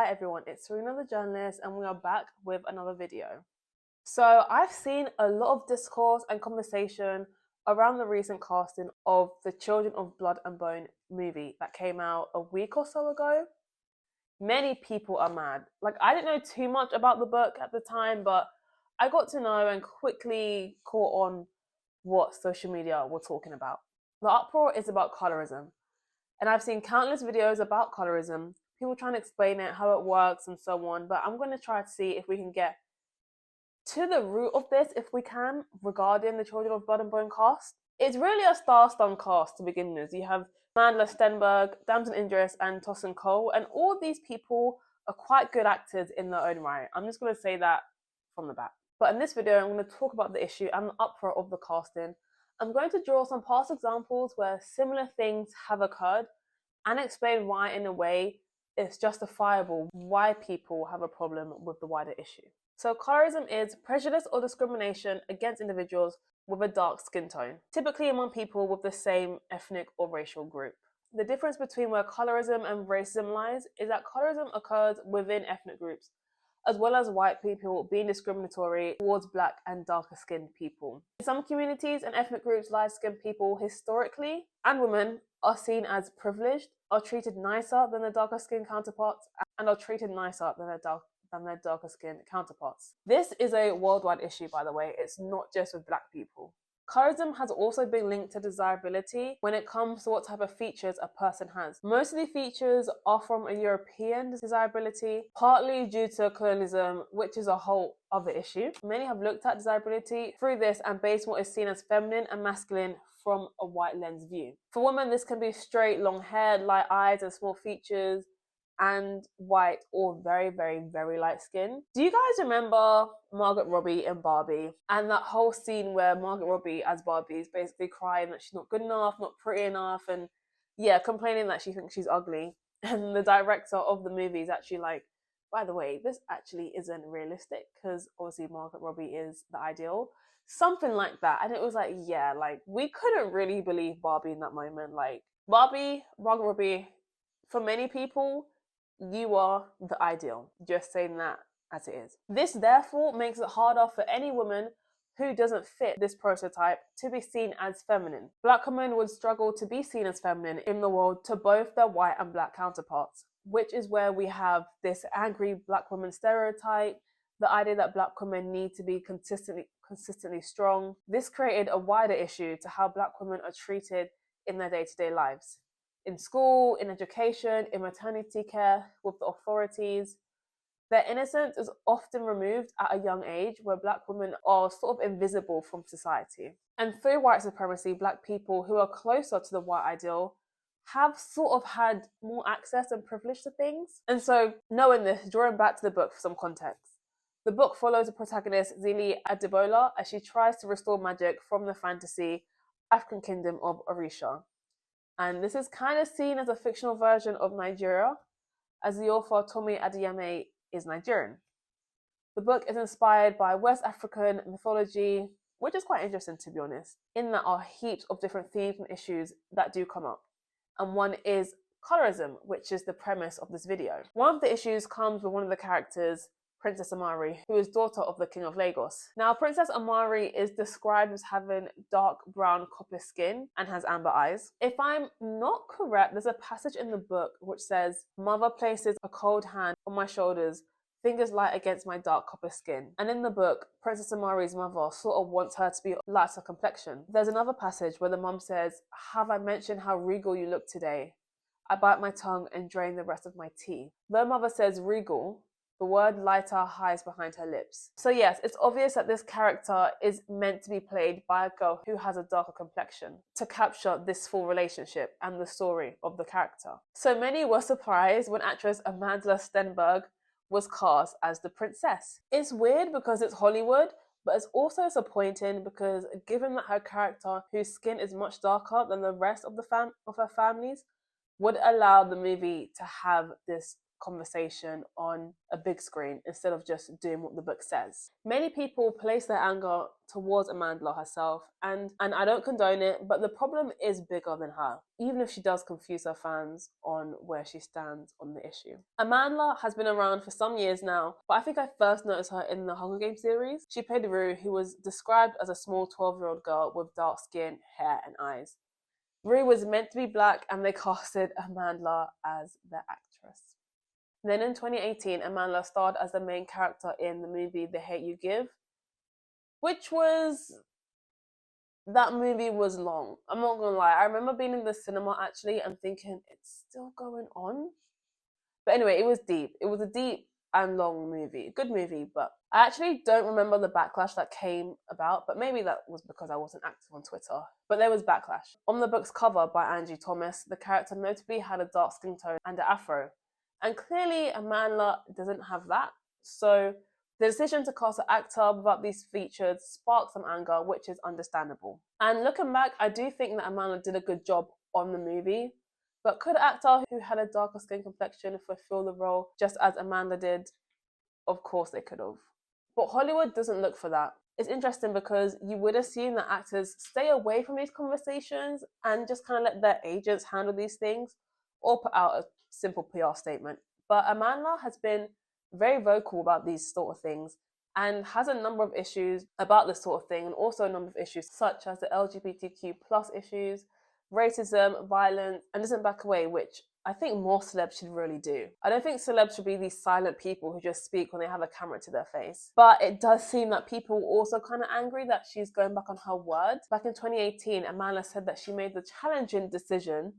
Hi everyone, it's Serena the journalist and we are back with another video. So I've seen a lot of discourse and conversation around the recent casting of the Children of Blood and Bone movie that came out a week or so ago. Many people are mad. Like, I didn't know too much about the book at the time, but I got to know and quickly caught on what social media were talking about. The uproar is about colorism. And I've seen countless videos about colorism, people trying to explain it, how it works and so on. But I'm going to try to see if we can get to the root of this, if we can, regarding the Children of Blood and Bone cast. It's really a star-studded cast to begin with. You have Mandla Stenberg, Damson Idris and Tosin Cole. And all of these people are quite good actors in their own right. I'm just going to say that from the back. But in this video, I'm going to talk about the issue and the uproar of the casting. I'm going to draw some past examples where similar things have occurred and explain why, in a way, it's justifiable why people have a problem with the wider issue. So colorism is prejudice or discrimination against individuals with a dark skin tone, typically among people with the same ethnic or racial group. The difference between where colorism and racism lies is that colorism occurs within ethnic groups, as well as white people being discriminatory towards black and darker skinned people. In some communities and ethnic groups, light skinned people historically and women are seen as privileged, are treated nicer than their darker skinned counterparts, and are treated nicer than their darker skinned counterparts. This is a worldwide issue, by the way. It's not just with black people. Colorism has also been linked to desirability when it comes to what type of features a person has. Most of the features are from a European desirability, partly due to colonialism, which is a whole other issue. Many have looked at desirability through this and based what is seen as feminine and masculine from a white lens view. For women, this can be straight, long hair, light eyes and small features, and white or very, very, very light skin. Do you guys remember Margot Robbie in Barbie? And that whole scene where Margot Robbie as Barbie is basically crying that she's not good enough, not pretty enough, and yeah, complaining that she thinks she's ugly. And the director of the movie is actually like, by the way, this actually isn't realistic because obviously Margot Robbie is the ideal. Something like that. And it was like, yeah, like we couldn't really believe Barbie in that moment. Like Barbie, Margot Robbie, for many people, you are the ideal. Just saying that as it is. This therefore makes it harder for any woman who doesn't fit this prototype to be seen as feminine. Black women would struggle to be seen as feminine in the world to both their white and black counterparts, which is where we have this angry black woman stereotype, the idea that black women need to be consistently strong. This created a wider issue to how black women are treated in their day-to-day lives. In school, in education, in maternity care, with the authorities. Their innocence is often removed at a young age where black women are sort of invisible from society. And through white supremacy, black people who are closer to the white ideal have sort of had more access and privilege to things. And so, knowing this, drawing back to the book for some context. The book follows the protagonist, Zili Adebola, as she tries to restore magic from the fantasy African kingdom of Orisha. And this is kind of seen as a fictional version of Nigeria, as the author Tomi Adeyemi is Nigerian. The book is inspired by West African mythology, which is quite interesting to be honest, in that are heaps of different themes and issues that do come up. And one is colorism, which is the premise of this video. One of the issues comes with one of the characters, Princess Amari, who is daughter of the King of Lagos. Now, Princess Amari is described as having dark brown copper skin and has amber eyes. If I'm not correct, there's a passage in the book which says, "Mother places a cold hand on my shoulders, fingers light against my dark copper skin." And in the book, Princess Amari's mother sort of wants her to be lighter complexion. There's another passage where the mum says, "Have I mentioned how regal you look today? I bite my tongue and drain the rest of my tea." Though mother says regal, the word lighter hides behind her lips. So yes, it's obvious that this character is meant to be played by a girl who has a darker complexion to capture this full relationship and the story of the character. So many were surprised when actress Amanda Stenberg was cast as the princess. It's weird because it's Hollywood, but it's also disappointing because given that her character, whose skin is much darker than the rest of her families, would allow the movie to have this conversation on a big screen instead of just doing what the book says. Many people place their anger towards Amanda herself, and I don't condone it, but the problem is bigger than her, even if she does confuse her fans on where she stands on the issue. Amanda has been around for some years now, but I think I first noticed her in the Hunger Games series. She played Rue, who was described as a small 12-year-old girl with dark skin, hair and eyes. Rue was meant to be black, and they casted Amanda as the actress. Then in 2018, Amanda starred as the main character in the movie The Hate You Give, that movie was long. I'm not gonna lie. I remember being in the cinema actually and thinking, it's still going on? But anyway, it was deep. It was a deep and long movie. Good movie, but I actually don't remember the backlash that came about, but maybe that was because I wasn't active on Twitter. But there was backlash. On the book's cover by Angie Thomas, the character notably had a dark skin tone and an afro. And clearly Amanda doesn't have that. So the decision to cast an actor without these features sparked some anger, which is understandable. And looking back, I do think that Amanda did a good job on the movie. But could an actor who had a darker skin complexion fulfill the role just as Amanda did? Of course they could have. But Hollywood doesn't look for that. It's interesting because you would assume that actors stay away from these conversations and just kind of let their agents handle these things or put out a simple PR statement. But Amanda has been very vocal about these sort of things and has a number of issues about this sort of thing, and also a number of issues such as the LGBTQ plus issues, racism, violence, and doesn't back away, which I think more celebs should really do. I don't think celebs should be these silent people who just speak when they have a camera to their face. But it does seem that people were also kind of angry that she's going back on her word. Back in 2018, Amanda said that she made the challenging decision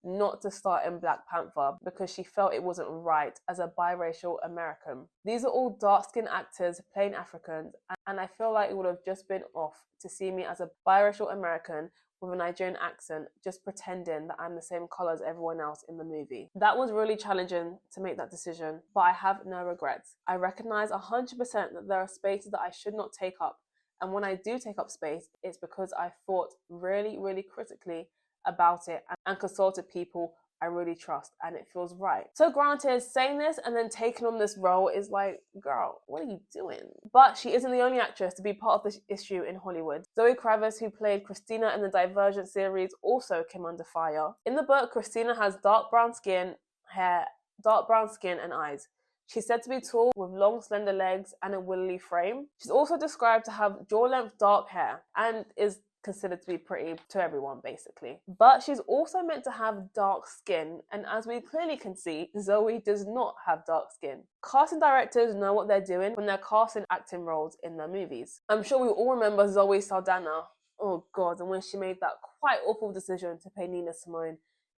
not to star in Black Panther because she felt it wasn't right as a biracial American. These are all dark-skinned actors playing Africans, and I feel like it would have just been off to see me as a biracial American with a Nigerian accent just pretending that I'm the same colour as everyone else in the movie. That was really challenging to make that decision, but I have no regrets. I recognise 100% that there are spaces that I should not take up, and when I do take up space, it's because I thought really, really critically about it and consulted people I really trust, and it feels right. So granted, saying this and then taking on this role is like, girl, what are you doing? But she isn't the only actress to be part of this issue in Hollywood. Zoe Kravitz, who played Christina in the Divergent series, also came under fire. In the book, Christina has dark brown skin, hair, dark brown skin and eyes. She's said to be tall with long, slender legs and a willowy frame. She's also described to have jaw-length dark hair and is considered to be pretty to everyone, basically. But she's also meant to have dark skin, and as we clearly can see, Zoe does not have dark skin. Casting directors know what they're doing when they're casting acting roles in their movies. I'm sure we all remember Zoe Saldana. Oh god, and when she made that quite awful decision to play Nina Simone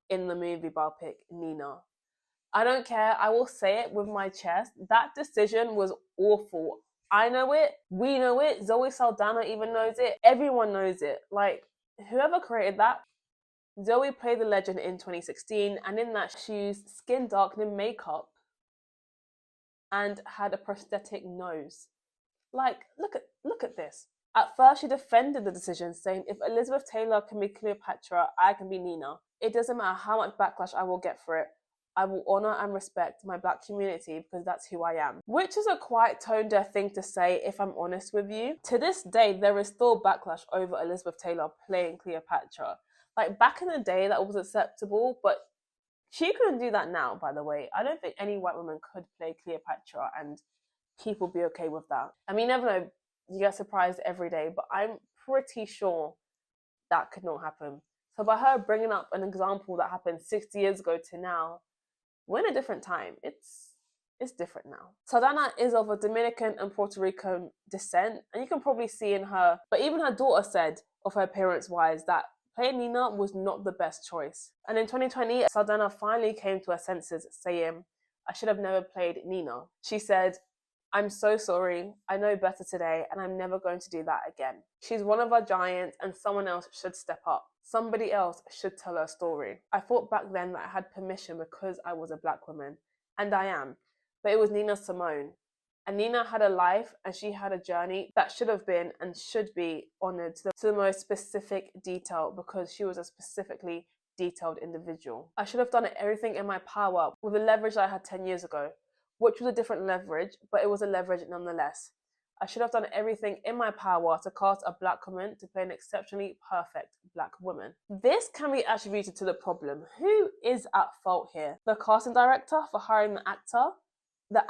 in the movie biopic Nina. I don't care, I will say it with my chest, that decision was awful. I know it, we know it, Zoe Saldana even knows it, everyone knows it. Like, whoever created that, Zoe played the legend in 2016, and in that she used skin darkening makeup and had a prosthetic nose. Like, look at this. At first, she defended the decision, saying, if Elizabeth Taylor can be Cleopatra, I can be Nina. It doesn't matter how much backlash I will get for it. I will honour and respect my black community because that's who I am. Which is a quite tone-deaf thing to say, if I'm honest with you. To this day, there is still backlash over Elizabeth Taylor playing Cleopatra. Like, back in the day, that was acceptable, but she couldn't do that now, by the way. I don't think any white woman could play Cleopatra and people be okay with that. I mean, you never know, you get surprised every day, but I'm pretty sure that could not happen. So by her bringing up an example that happened 60 years ago to now, we're in a different time. It's different now. Saldana is of a Dominican and Puerto Rican descent, and you can probably see in her, but even her daughter said of her appearance-wise that playing Nina was not the best choice. And in 2020, Saldana finally came to her senses, saying, I should have never played Nina. She said, I'm so sorry, I know better today, and I'm never going to do that again. She's one of our giants, and someone else should step up. Somebody else should tell her story. I thought back then that I had permission because I was a black woman, and I am, but it was Nina Simone. And Nina had a life, and she had a journey that should have been and should be honoured to the most specific detail because she was a specifically detailed individual. I should have done everything in my power with the leverage that I had 10 years ago, which was a different leverage, but it was a leverage nonetheless. I should have done everything in my power to cast a black woman to play an exceptionally perfect black woman. This can be attributed to the problem. Who is at fault here? The casting director for hiring the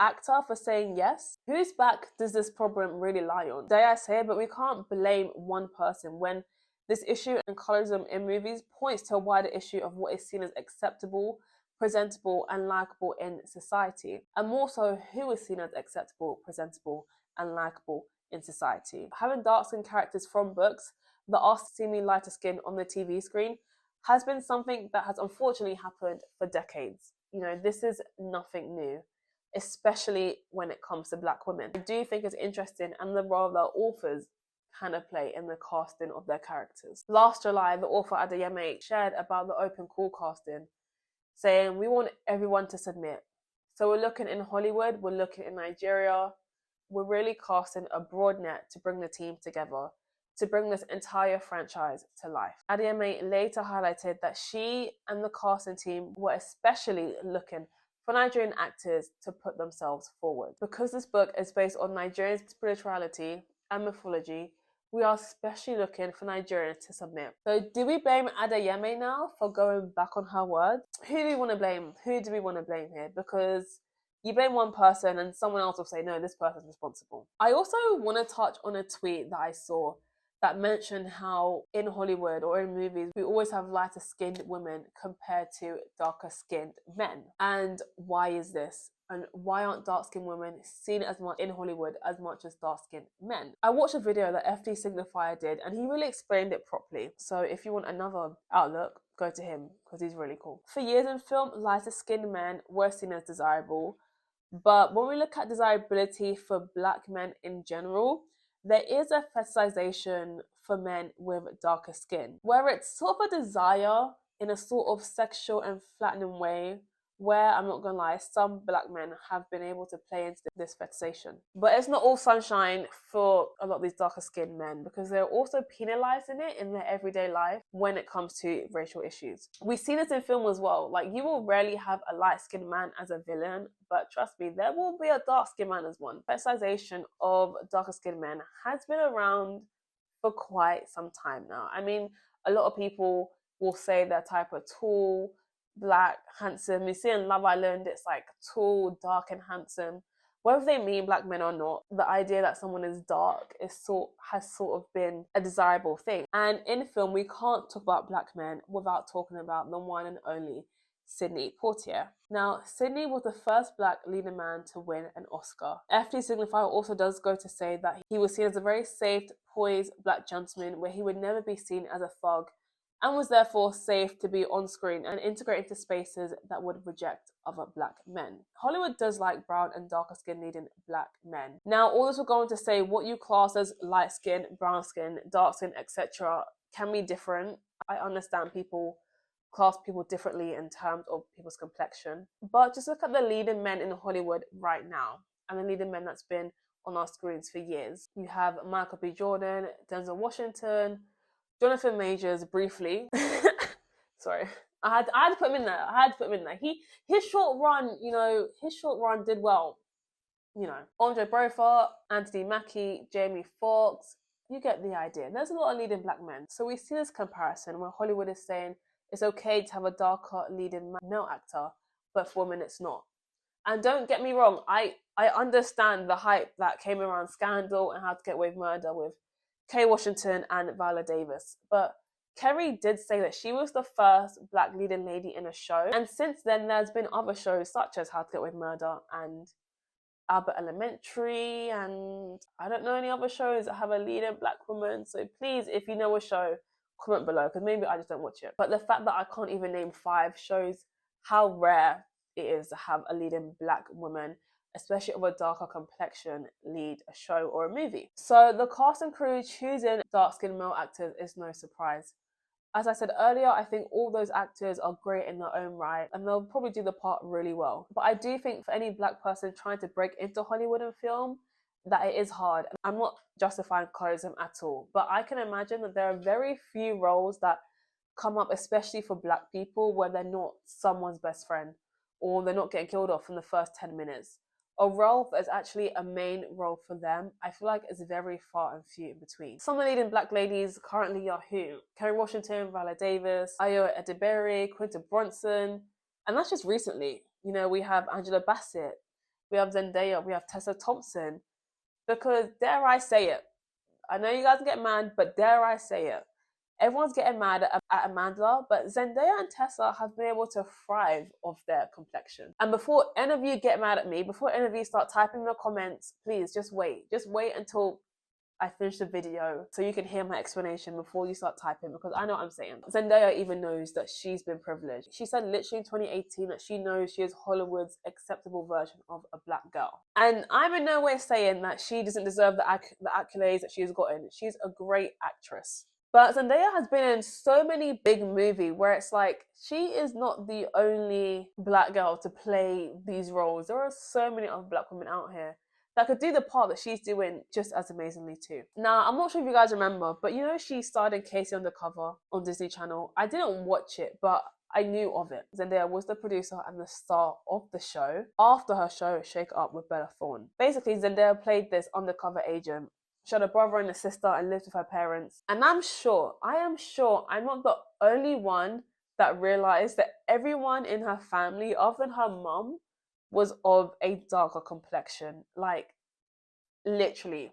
actor for saying yes? Whose back does this problem really lie on? Dare I say it, but we can't blame one person when this issue in colorism in movies points to a wider issue of what is seen as acceptable, presentable, and likable in society. And more so, who is seen as acceptable, presentable, and likable in society. Having dark-skinned characters from books that are seemingly lighter skinned on the TV screen has been something that has unfortunately happened for decades. You know, this is nothing new, especially when it comes to black women. I do think it's interesting and the role that authors kind of play in the casting of their characters. Last July, the author Adeyemi shared about the open call casting, saying, "We want everyone to submit. So we're looking in Hollywood, we're looking in Nigeria, we're really casting a broad net to bring the team together, to bring this entire franchise to life." Adeyemi later highlighted that she and the casting team were especially looking for Nigerian actors to put themselves forward. Because this book is based on Nigerian spirituality and mythology, we are especially looking for Nigerians to submit. So do we blame Adeyemi now for going back on her word? Who do we want to blame? Who do we want to blame here? Because you blame one person and someone else will say, no, this person's responsible. I also want to touch on a tweet that I saw that mentioned how in Hollywood or in movies, we always have lighter skinned women compared to darker skinned men. And why is this? And why aren't dark-skinned women seen as much in Hollywood as much as dark-skinned men? I watched a video that FD Signifier did and he really explained it properly. So if you want another outlook, go to him because he's really cool. For years in film, lighter-skinned men were seen as desirable. But when we look at desirability for black men in general, there is a fetishization for men with darker skin, where it's sort of a desire in a sort of sexual and flattening way, where, I'm not gonna lie, some black men have been able to play into this fetishization. But it's not all sunshine for a lot of these darker skinned men, because they're also penalized in it in their everyday life when it comes to racial issues. We see this in film as well. Like, you will rarely have a light skinned man as a villain, but trust me, there will be a dark skinned man as one. Fetishization of darker skinned men has been around for quite some time now. I mean, a lot of people will say they're type of tall, black, handsome. You see in Love Island, it's like tall, dark, and handsome. Whether they mean black men or not, the idea that someone is dark has sort of been a desirable thing. And in film, we can't talk about black men without talking about the one and only Sidney Poitier. Now, Sidney was the first black leading man to win an Oscar. FD Signifier also does go to say that he was seen as a very safe, poised black gentleman, where he would never be seen as a thug, and was therefore safe to be on screen and integrate into spaces that would reject other black men. Hollywood does like brown and darker skin leading black men. Now, all this will go on to say what you class as light skin, brown skin, dark skin, etc. can be different. I understand people class people differently in terms of people's complexion, but just look at the leading men in Hollywood right now and the leading men that's been on our screens for years. You have Michael B. Jordan, Denzel Washington, Jonathan Majors briefly. Sorry. I had to put him in there. His short run did well. You know, Andre Braugher, Anthony Mackie, Jamie Foxx, you get the idea. There's a lot of leading black men. So we see this comparison where Hollywood is saying it's okay to have a darker leading male actor, but for women it's not. And don't get me wrong, I understand the hype that came around Scandal and How to Get Away with Murder with Kay Washington and Viola Davis. But Kerry did say that she was the first black leading lady in a show. And since then, there's been other shows such as How to Get Away with Murder and Albert Elementary, and I don't know any other shows that have a leading black woman. So please, if you know a show, comment below, because maybe I just don't watch it. But the fact that I can't even name 5 shows how rare it is to have a leading black woman, especially of a darker complexion, lead a show or a movie. So the cast and crew choosing dark-skinned male actors is no surprise. As I said earlier, I think all those actors are great in their own right and they'll probably do the part really well. But I do think for any black person trying to break into Hollywood and film, that it is hard. I'm not justifying colorism at all, but I can imagine that there are very few roles that come up, especially for Black people, where they're not someone's best friend or they're not getting killed off in the first 10 minutes. A role that is actually a main role for them, I feel like it's very far and few in between. Some of the leading Black ladies currently are who? Kerry Washington, Viola Davis, Ayo Edebiri, Quinta Brunson, and that's just recently. You know, we have Angela Bassett, we have Zendaya, we have Tessa Thompson. Because dare I say it, I know you guys get mad, but dare I say it, everyone's getting mad at Amanda, but Zendaya and Tessa have been able to thrive off their complexion. And before any of you get mad at me, before any of you start typing in the comments, please just wait. Just wait until I finish the video so you can hear my explanation before you start typing, because I know what I'm saying. Zendaya even knows that she's been privileged. She said literally in 2018 that she knows she is Hollywood's acceptable version of a Black girl. And I'm in no way saying that she doesn't deserve the accolades that she's gotten. She's a great actress. But Zendaya has been in so many big movies where it's like, she is not the only Black girl to play these roles. There are so many other Black women out here that could do the part that she's doing just as amazingly too. Now, I'm not sure if you guys remember, but you know she starred in Casey Undercover on Disney Channel. I didn't watch it, but I knew of it. Zendaya was the producer and the star of the show after her show Shake Up with Bella Thorne. Basically, Zendaya played this undercover agent. She had a brother and a sister and lived with her parents. And I am sure I'm not the only one that realized that everyone in her family, other than her mum, was of a darker complexion. Like, literally.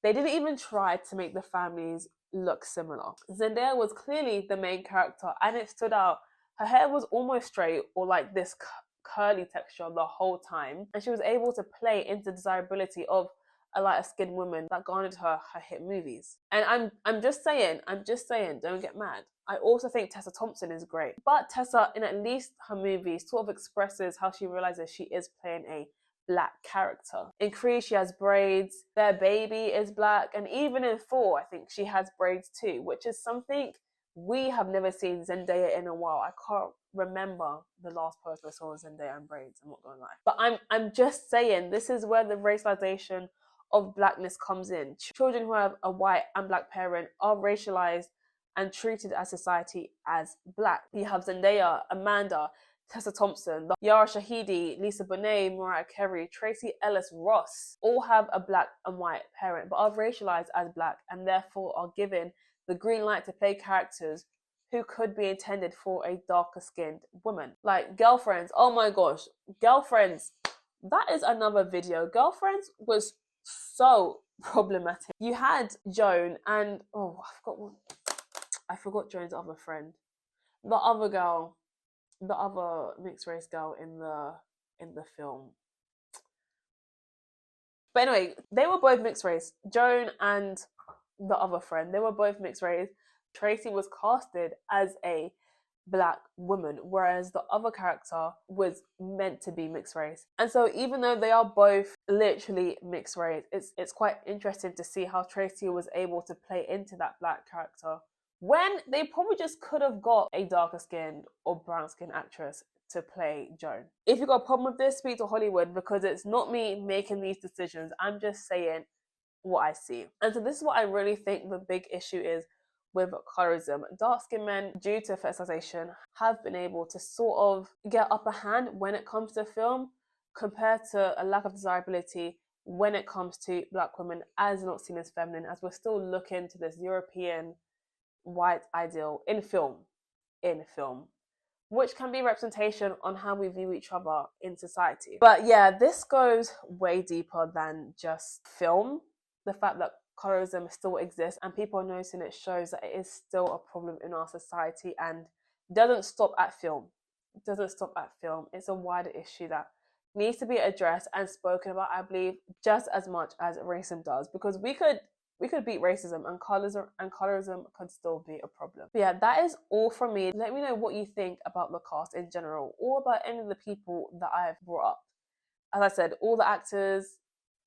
They didn't even try to make the families look similar. Zendaya was clearly the main character, and it stood out. Her hair was almost straight, or like this curly texture the whole time, and she was able to play into the desirability of a lighter skinned woman that garnered her hit movies. And I'm just saying, don't get mad. I also think Tessa Thompson is great. But Tessa, in at least her movies, sort of expresses how she realizes she is playing a Black character. In Creed, she has braids. Their baby is Black. And even in 4, I think she has braids too, which is something we have never seen Zendaya in a while. I can't remember the last post I saw Zendaya in braids, I'm not gonna lie. But I'm just saying, this is where the racialization of Blackness comes in. Children who have a white and Black parent are racialized and treated as society as Black. You have Zendaya, Amanda, Tessa Thompson, Yara Shahidi, Lisa Bonet, Mariah Carey, Tracee Ellis Ross, all have a Black and white parent, but are racialized as Black and therefore are given the green light to play characters who could be intended for a darker skinned woman. Like Girlfriends, oh my gosh, Girlfriends, that is another video. Girlfriends was so problematic. You had Joan and I forgot Joan's other friend. The other girl, the other mixed race girl in the film. But anyway, they were both mixed race. Joan and the other friend, they were both mixed race. Tracee was casted as a Black woman, whereas the other character was meant to be mixed race. And so even though they are both literally mixed race, it's quite interesting to see how Tracee was able to play into that Black character when they probably just could have got a darker skinned or brown skinned actress to play Joan. If you've got a problem with this, speak to Hollywood, because it's not me making these decisions. I'm just saying what I see. And so this is what I really think the big issue is with colorism. Dark-skinned men, due to fetishization, have been able to sort of get upper hand when it comes to film, compared to a lack of desirability when it comes to Black women as not seen as feminine, as we're still looking to this European white ideal in film, which can be representation on how we view each other in society. But yeah, this goes way deeper than just film. The fact that colorism still exists and people are noticing it shows that it is still a problem in our society and doesn't stop at film. It's a wider issue that needs to be addressed and spoken about, I believe, just as much as racism does, because we could beat racism and colorism could still be a problem. But yeah, that is all from me. Let me know what you think about the cast in general, or about any of the people that I have brought up. As I said, all the actors,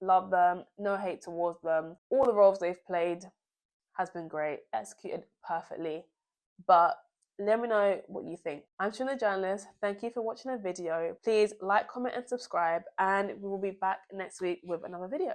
love them, no hate towards them. All the roles they've played has been great, executed perfectly. But let me know what you think. I'm Shun the Journalist. Thank you for watching the video. Please like, comment and subscribe, and we will be back next week with another video.